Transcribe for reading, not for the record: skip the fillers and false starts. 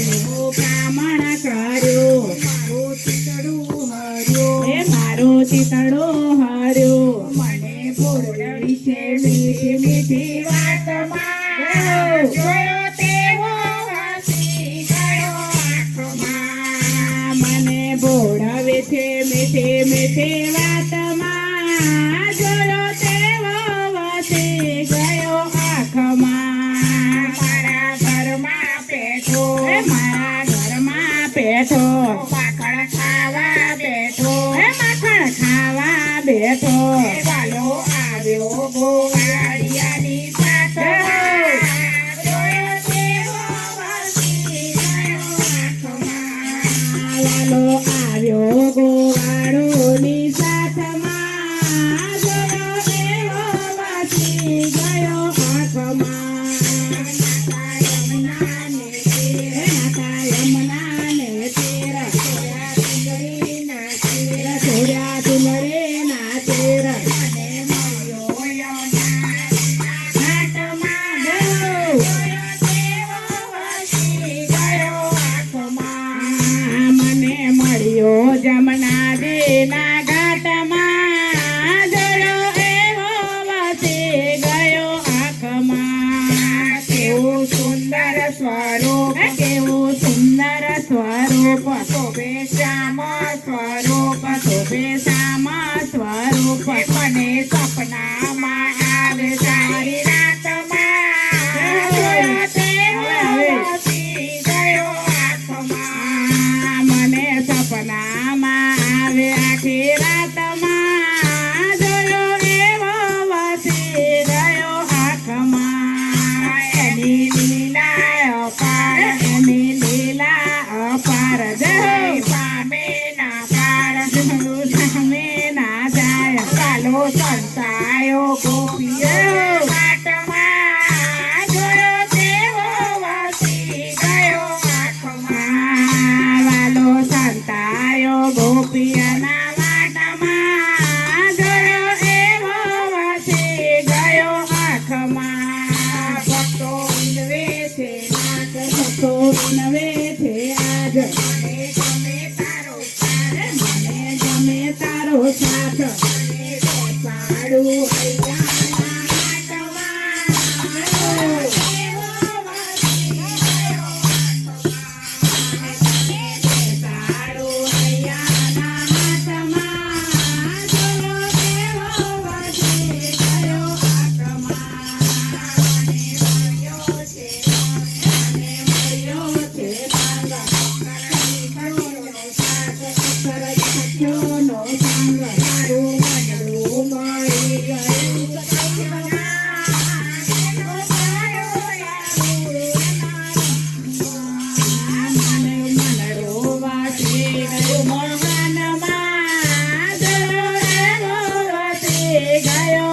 એવો બ્રાહ્મણ કર્યો મારો ચિતડું હર્યો એ મારો ચિતડો હર્યો મને બોલવી છે મીઠી મીઠી વાતમાં જોયો તેવો હસી ગયો આંખમાં મને બોલાવે છે મીઠી મીઠી વાતમાં જોયો તેવો વસી ગયો આંખમાં મારા ઘરમાં બેઠો એ મારા ઘરમાં બેઠો માખણ ખાવા બેઠો માખણ ખાવા બેઠો વાલો આવ્યો ગોવાળિયાની સાથમાં જોયો તેવો વસી ગયો આંખમાં વાલો આવ્યો ગોવાળોની સાથમાં જોયો એવો વસી ગયો આંખમાં નાતા યમુનાને તીર છોડ્યા તુલરેના તીર મને મળ્યો જમના દેના ઘાટમાં જોયો એવો વસી ગયો આંખમાં કેવું સુંદર સ્વરૂપ કેવું સુંદર સ્વરૂપ શોભે શ્યામ સ્વરૂપ શોભે શ્યામ સ્વરૂપ મને સપનામાં આવે સારી રાતમાં જોયો તેવો વસી ગયો આંખમાં મને સપનામાં આવે આખી રાતમાં જોયો એવો વસી ગયો આંખમાં એની લીલા અપાર એની લીલા અપાર જય પામે ના પાર સામે ના જાય કાલો સંતાયો ગોપીઓ વાટમાં જોયો તેવો વસી ગયો આંખમાં વાલો સંતાયો ગોપિયાના વાટમાં જોયો એવો વસી ગયો આંખમાં ભક્તો વિનવે છે નાથ ભક્તો વિનવે છે આજ મને ગમે તારો સાથ મને ગમે તારો સાથ મને બેસાડું હૈયાના હાથમાં જોયો તેવો વસી ગયો બેસાડું હૈયાના હાથમાં જોયો એવો વસી ગયો આંખમાં મને મળ્યો છે મને મળ્યો છે ભાંગા સખ્યોનો સંગ મારું મનડું મળી ગયું મને રોવા છે ગયો મોહનમાં જોયો એવો વસી ગયો